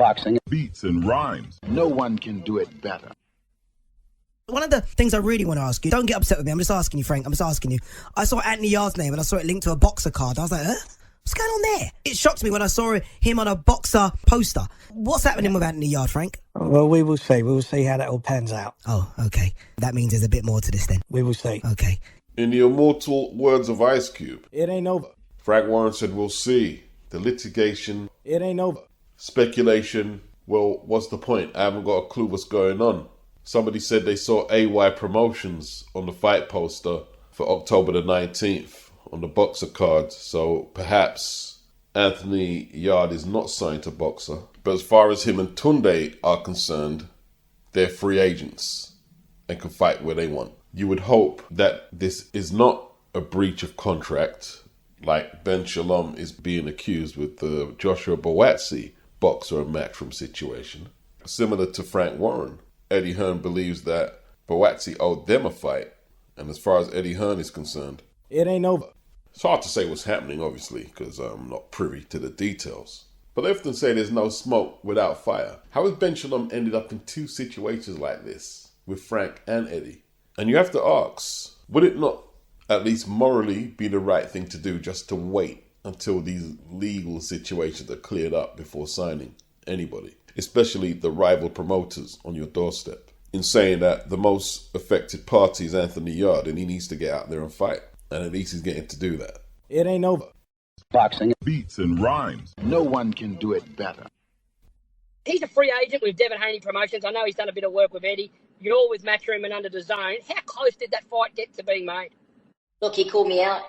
Boxing. Beats and rhymes. No one can do it better. One of the things I really want to ask you, don't get upset with me, I'm just asking you, Frank, I'm just asking you. I saw Anthony Yarde's name and I saw it linked to a boxer card. I was like, huh? What's going on there? It shocked me when I saw him on a boxer poster. What's happening with Anthony Yarde, Frank? Well, we will see. We will see how that all pans out. Oh, okay. That means there's a bit more to this then. We will see. Okay. In the immortal words of Ice Cube, it ain't over. Frank Warren said, we'll see. The litigation, it ain't over. Speculation, well, what's the point? I haven't got a clue what's going on. Somebody said they saw AY Promotions on the fight poster for October the 19th on the boxer card. So perhaps Anthony Yarde is not signed to boxer. But as far as him and Tunde are concerned, they're free agents and can fight where they want. You would hope that this is not a breach of contract like Ben Shalom is being accused with the Joshua Boatsi boxer and matchroom situation. Similar to Frank Warren, Eddie Hearn believes that Boatsi owed them a fight. And as far as Eddie Hearn is concerned, it ain't over. It's hard to say what's happening, obviously, because I'm not privy to the details. But they often say there's no smoke without fire. How has Ben Shalom ended up in two situations like this with Frank and Eddie? And you have to ask, would it not at least morally be the right thing to do just to wait until these legal situations are cleared up before signing anybody, especially the rival promoters on your doorstep, in saying that the most affected party is Anthony Yarde and he needs to get out there and fight, and at least he's getting to do that. It ain't over. Boxing. Beats and rhymes. No one can do it better. He's a free agent with Devin Haney Promotions. I know he's done a bit of work with Eddie. You're with Matchroom and Under the Zone. How close did that fight get to being made? Look, he called me out.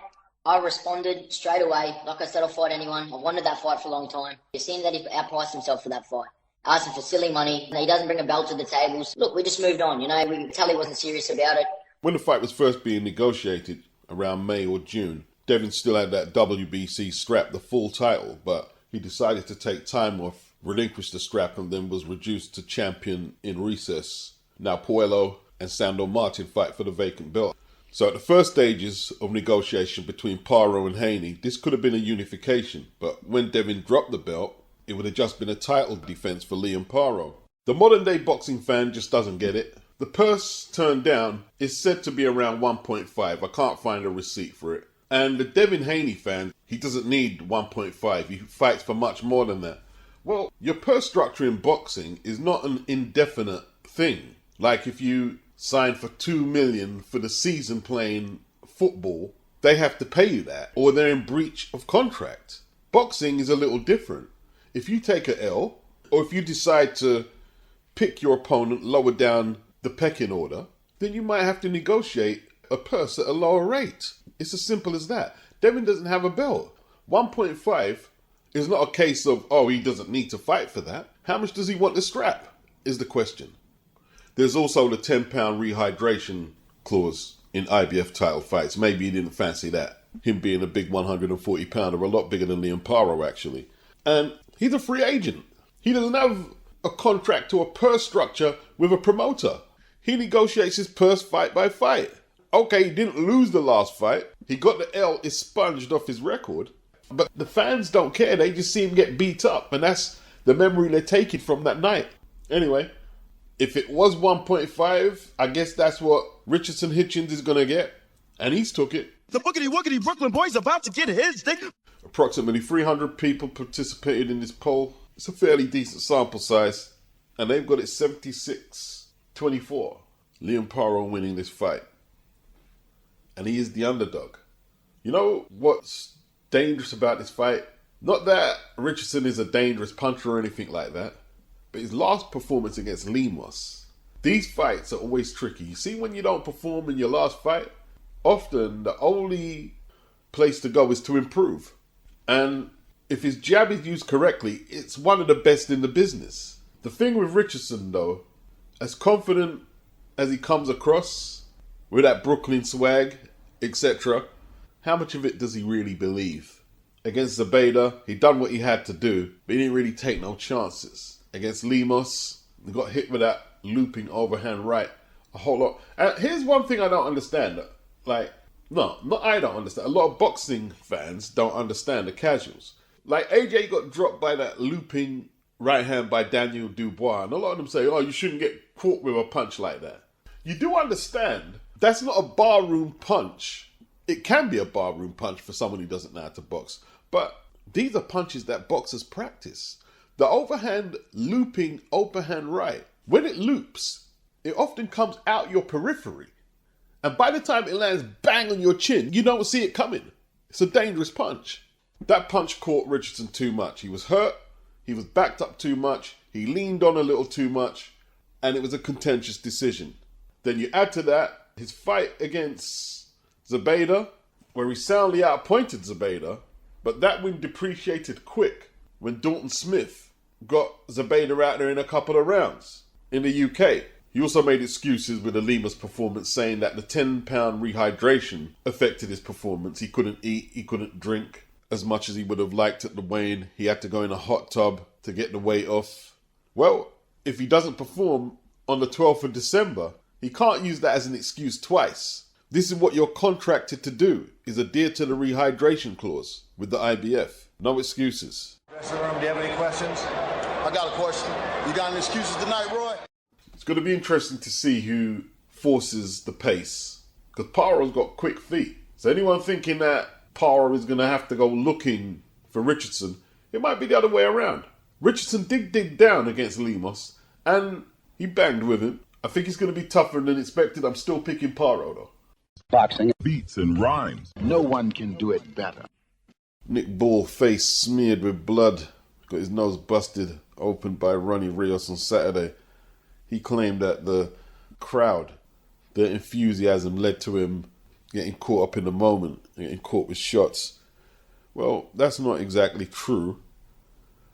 I responded straight away. Like I said, I'll fight anyone. I wanted that fight for a long time. It seemed that he outpriced himself for that fight. I asked him for silly money. He doesn't bring a belt to the tables. Look, we just moved on, you know. We could tell he wasn't serious about it. When the fight was first being negotiated around May or June, Devin still had that WBC strap, the full title, but he decided to take time off, relinquish the strap, and then was reduced to champion in recess. Now Puello and Sandor Martin fight for the vacant belt. So at the first stages of negotiation between Paro and Haney, this could have been a unification, but when Devin dropped the belt, it would have just been a title defense for Liam Paro. The modern day boxing fan just doesn't get it. The purse turned down is said to be around 1.5. I can't find a receipt for it. And the Devin Haney fan, he doesn't need 1.5. He fights for much more than that. Well, your purse structure in boxing is not an indefinite thing. Like if you sign for $2 million for the season playing football, they have to pay you that, or they're in breach of contract. Boxing is a little different. If you take a L, or if you decide to pick your opponent lower down the pecking order, then you might have to negotiate a purse at a lower rate. It's as simple as that. Devin doesn't have a belt. 1.5 is not a case of, oh, he doesn't need to fight for that. How much does he want the strap, is the question. There's also the £10 rehydration clause in IBF title fights. Maybe he didn't fancy that. Him being a big 140 pounder, a lot bigger than Liam Paro actually. And he's a free agent. He doesn't have a contract or a purse structure with a promoter. He negotiates his purse fight by fight. Okay, he didn't lose the last fight. He got the L expunged off his record. But the fans don't care. They just see him get beat up. And that's the memory they're taking from that night. Anyway, if it was 1.5, I guess that's what Richardson Hitchins is going to get. And he's took it. The boogity-woogity Brooklyn boy's about to get his thing. Approximately 300 people participated in this poll. It's a fairly decent sample size. And they've got it 76-24. Liam Paro winning this fight. And he is the underdog. You know what's dangerous about this fight? Not that Richardson is a dangerous puncher or anything like that, but his last performance against Lemos. These fights are always tricky. You see, when you don't perform in your last fight, often the only place to go is to improve. And if his jab is used correctly, it's one of the best in the business. The thing with Richardson, though, as confident as he comes across, with that Brooklyn swag, etc., how much of it does he really believe? Against Zabeda, he done what he had to do, but he didn't really take no chances. Against Lemos, he got hit with that looping overhand right a whole lot. And here's one thing I don't understand. I don't understand. A lot of boxing fans don't understand, the casuals. Like AJ got dropped by that looping right hand by Daniel Dubois. And a lot of them say, oh, you shouldn't get caught with a punch like that. You do understand, that's not a barroom punch. It can be a barroom punch for someone who doesn't know how to box. But these are punches that boxers practice. The overhand looping open hand right, when it loops, it often comes out your periphery. And by the time it lands bang on your chin, you don't see it coming. It's a dangerous punch. That punch caught Richardson too much. He was hurt. He was backed up too much. He leaned on a little too much. And it was a contentious decision. Then you add to that his fight against Zebeda, where he soundly outpointed Zebeda. But that win depreciated quick when Dalton Smith got Zebeda out there in a couple of rounds in the UK. He also made excuses with the Lima's performance, saying that the 10-pound rehydration affected his performance. He couldn't eat, he couldn't drink as much as he would have liked at the weigh-in. He had to go in a hot tub to get the weight off. Well, if he doesn't perform on the 12th of December, he can't use that as an excuse twice. This is what you're contracted to do, is adhere to the rehydration clause with the IBF. No excuses. Dressing room, do you have any questions? I got a question. You got any excuses tonight, Roy? It's going to be interesting to see who forces the pace, because Paro's got quick feet. So anyone thinking that Paro is going to have to go looking for Richardson, it might be the other way around. Richardson did dig down against Lemos, and he banged with him. I think it's going to be tougher than expected. I'm still picking Paro, though. Boxing. Beats and rhymes. No one can do it better. Nick Ball, face smeared with blood, got his nose busted open by Ronnie Rios on Saturday. He claimed that the crowd, the enthusiasm led to him getting caught up in the moment, getting caught with shots. Well, that's not exactly true.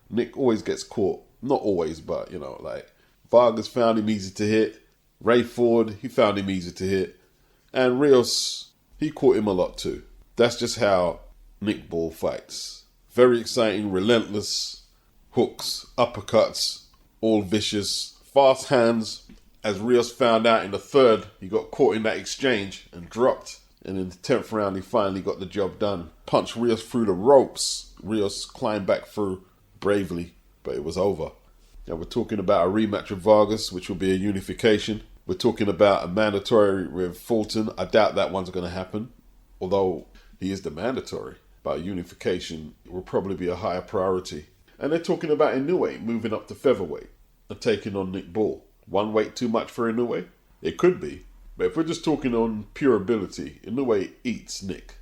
Nick always gets caught. Not always, but, like Vargas found him easy to hit. Ray Ford, he found him easy to hit. And Rios, he caught him a lot too. That's just how Nick Ball fights. Very exciting, relentless hooks, uppercuts, all vicious. Fast hands, as Rios found out in the third, he got caught in that exchange and dropped. And in the 10th round, he finally got the job done. Punched Rios through the ropes. Rios climbed back through bravely, but it was over. Now we're talking about a rematch with Vargas, which will be a unification. We're talking about a mandatory with Fulton. I doubt that one's going to happen, although he is the mandatory. But a unification will probably be a higher priority. And they're talking about Inoue moving up to featherweight and taking on Nick Ball. One weight too much for Inoue? It could be. But if we're just talking on pure ability, Inoue eats Nick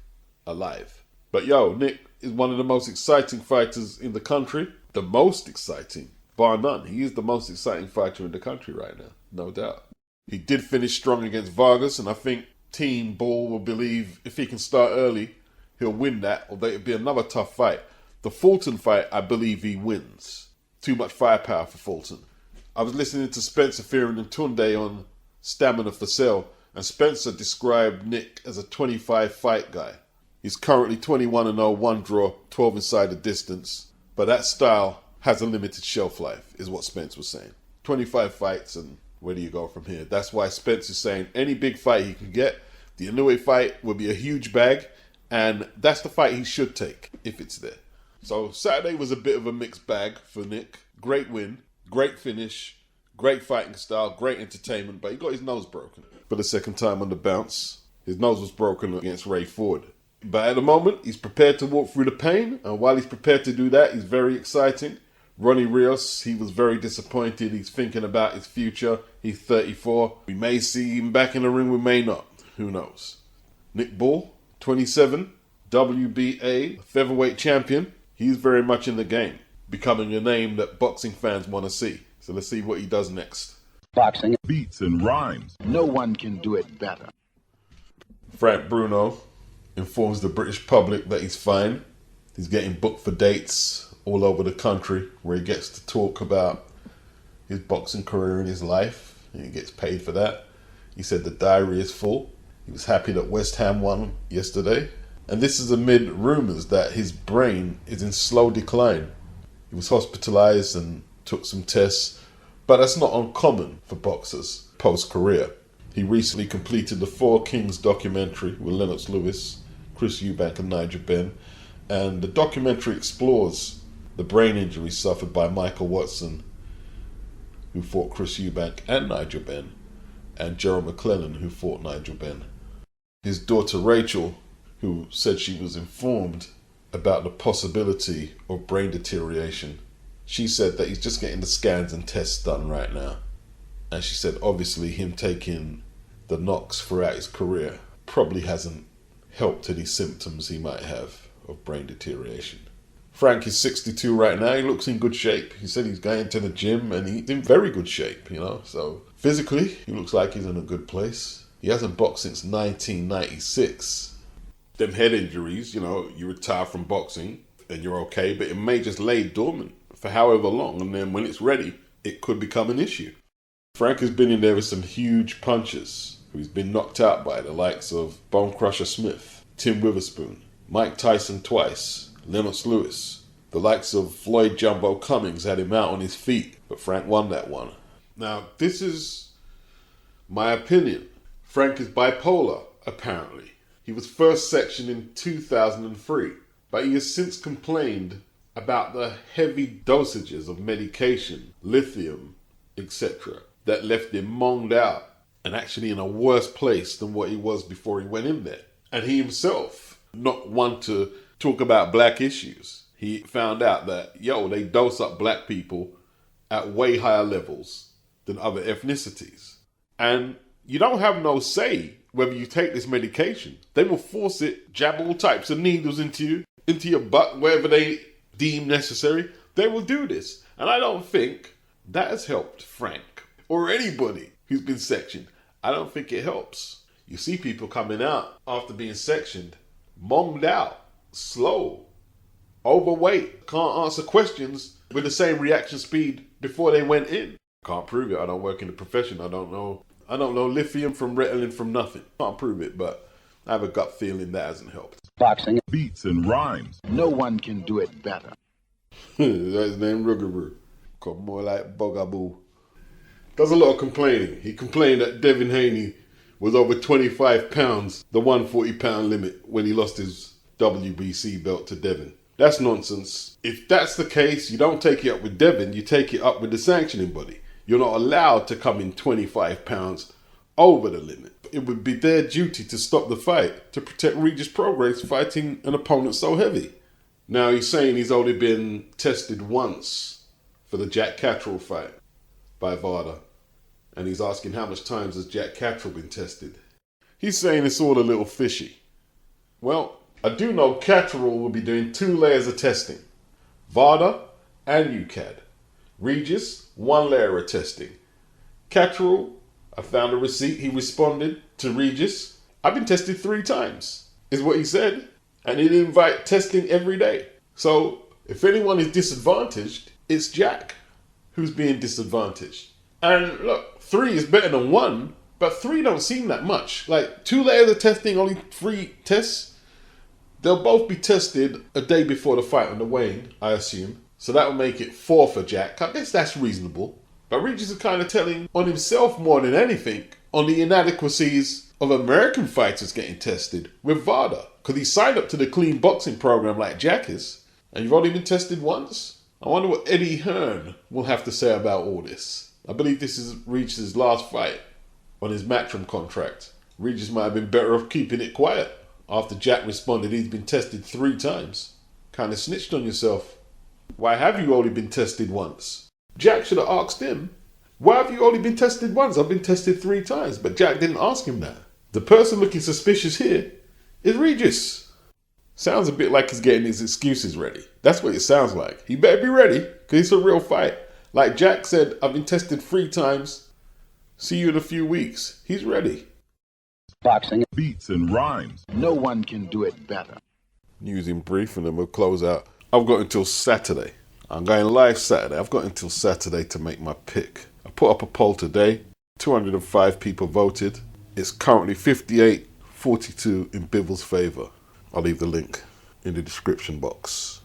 alive. But Nick is one of the most exciting fighters in the country. The most exciting, bar none. He is the most exciting fighter in the country right now, no doubt. He did finish strong against Vargas, and I think Team Ball will believe if he can start early, he'll win that, although it'll be another tough fight. The Fulton fight, I believe he wins. Too much firepower for Fulton. I was listening to Spencer Fearon and Tunde on Stamina for Sale, and Spencer described Nick as a 25 fight guy. He's currently 21-0, 1 draw, 12 inside the distance, but that style has a limited shelf life, is what Spence was saying. 25 fights, and where do you go from here? That's why Spence is saying any big fight he can get, the Inoue fight will be a huge bag, and that's the fight he should take, if it's there. So Saturday was a bit of a mixed bag for Nick. Great win. Great finish, great fighting style, great entertainment, but he got his nose broken for the second time on the bounce. His nose was broken against Ray Ford. But at the moment, he's prepared to walk through the pain, and while he's prepared to do that, he's very exciting. Ronnie Rios, he was very disappointed. He's thinking about his future. He's 34. We may see him back in the ring, we may not. Who knows? Nick Ball, 27, WBA featherweight champion. He's very much in the game, becoming a name that boxing fans want to see. So let's see what he does next. Boxing. Beats and rhymes. No one can do it better. Frank Bruno informs the British public that he's fine. He's getting booked for dates all over the country where he gets to talk about his boxing career and his life, and he gets paid for that. He said the diary is full. He was happy that West Ham won yesterday. And this is amid rumours that his brain is in slow decline. He was hospitalised and took some tests, but that's not uncommon for boxers post-career. He recently completed the Four Kings documentary with Lennox Lewis, Chris Eubank and Nigel Benn, and the documentary explores the brain injury suffered by Michael Watson, who fought Chris Eubank and Nigel Benn, and Gerald McClellan, who fought Nigel Benn. His daughter Rachel, who said she was informed about the possibility of brain deterioration, she said that he's just getting the scans and tests done right now. And she said obviously him taking the knocks throughout his career probably hasn't helped any symptoms he might have of brain deterioration. Frank is 62 right now. He looks in good shape. He said he's going to the gym and he's in very good shape, you know. So physically, he looks like he's in a good place. He hasn't boxed since 1996. Them head injuries, you know, you retire from boxing and you're okay, but it may just lay dormant for however long, and then when it's ready, it could become an issue. Frank has been in there with some huge punches. He's been knocked out by the likes of Bone Crusher Smith, Tim Witherspoon, Mike Tyson twice, Lennox Lewis. The likes of Floyd Jumbo Cummings had him out on his feet, but Frank won that one. Now, this is my opinion. Frank is bipolar, apparently. He was first sectioned in 2003, but he has since complained about the heavy dosages of medication, lithium, etc., that left him monged out and actually in a worse place than what he was before he went in there. And he himself, not one to talk about black issues, he found out that, they dose up black people at way higher levels than other ethnicities. And you don't have no say whether you take this medication. They will force it, jab all types of needles into your butt, wherever they deem necessary. They will do this. And I don't think that has helped Frank or anybody who's been sectioned. I don't think it helps. You see people coming out after being sectioned, monged out, slow, overweight, can't answer questions with the same reaction speed before they went in. Can't prove it. I don't work in the profession. I don't know lithium from Ritalin from nothing. Can't prove it, but I have a gut feeling that hasn't helped. Boxing. Beats and rhymes. No one can do it better. That's his name, Rugaroo. Called more like Bugaboo. Does a lot of complaining. He complained that Devin Haney was over 25 pounds, the 140-pound limit, when he lost his WBC belt to Devin. That's nonsense. If that's the case, you don't take it up with Devin, you take it up with the sanctioning body. You're not allowed to come in 25 pounds over the limit. It would be their duty to stop the fight, to protect Regis PEOGRAIS fighting an opponent so heavy. Now he's saying he's only been tested once for the Jack Catterall fight by Vada. And he's asking how much times has Jack Catterall been tested. He's saying it's all a little fishy. Well, I do know Catterall will be doing 2 layers of testing. Vada and UCAD. Regis, 1 layer of testing. Catterall, I found a receipt. He responded to Regis. I've been tested 3 times, is what he said. And he'd invite testing every day. So if anyone is disadvantaged, it's Jack who's being disadvantaged. And look, 3 is better than 1, but 3 don't seem that much. Like 2 layers of testing, only 3 tests. They'll both be tested a day before the fight on the weigh-in, I assume. So that will make it 4 for Jack. I guess that's reasonable. But Regis is kind of telling on himself more than anything on the inadequacies of American fighters getting tested with Vada. Because he signed up to the clean boxing program like Jack is. And you've only been tested once? I wonder what Eddie Hearn will have to say about all this. I believe this is Regis' last fight on his Matchroom contract. Regis might have been better off keeping it quiet after Jack responded he's been tested 3 times. Kind of snitched on yourself. Why have you only been tested once? Jack should have asked him, why have you only been tested once? I've been tested 3 times, but Jack didn't ask him that. The person looking suspicious here is Regis. Sounds a bit like he's getting his excuses ready. That's what it sounds like. He better be ready, because it's a real fight. Like Jack said, I've been tested 3 times. See you in a few weeks. He's ready. Boxing. Beats and rhymes. No one can do it better. News in brief, and then we'll close out. I've got until Saturday. I'm going live Saturday. I've got until Saturday to make my pick. I put up a poll today. 205 people voted. It's currently 58-42 in Bivol's favour. I'll leave the link in the description box.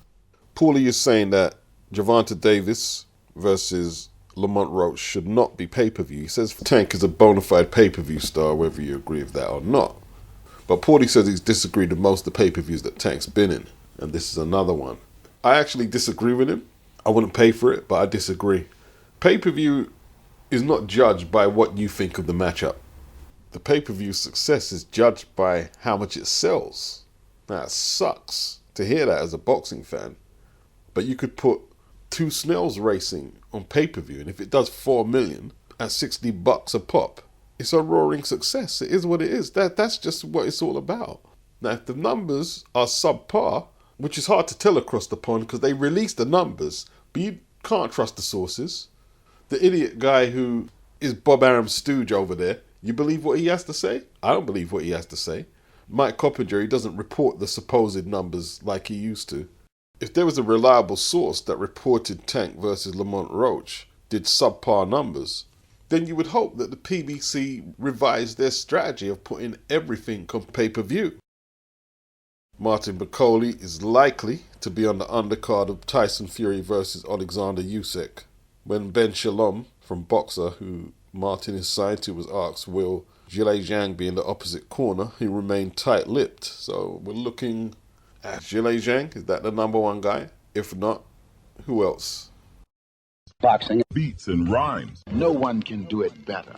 Paulie is saying that Gervonta Davis versus Lamont Roach should not be pay-per-view. He says Tank is a bona fide pay-per-view star, whether you agree with that or not. But Paulie says he's disagreed with most of the pay-per-views that Tank's been in, and this is another one. I actually disagree with him. I wouldn't pay for it, but I disagree. Pay-per-view is not judged by what you think of the matchup. The pay-per-view success is judged by how much it sells. Now, it sucks to hear that as a boxing fan, but you could put two Snells racing on pay-per-view, and if it does 4 million at $60 a pop, it's a roaring success. It is what it is. That's just what it's all about. Now, if the numbers are subpar, which is hard to tell across the pond because they release the numbers, but you can't trust the sources. The idiot guy who is Bob Arum's stooge over there, you believe what he has to say? I don't believe what he has to say. Mike Coppinger, he doesn't report the supposed numbers like he used to. If there was a reliable source that reported Tank versus Lamont Roach did subpar numbers, then you would hope that the PBC revised their strategy of putting everything on pay-per-view. Martin Bakole is likely to be on the undercard of Tyson Fury versus Alexander Usyk. When Ben Shalom from Boxer, who Martin is signed to, was asked, will Zhilei Zhang be in the opposite corner, he remained tight-lipped. So we're looking at Zhilei Zhang. Is that the number one guy? If not, who else? Boxing. Beats and rhymes. No one can do it better.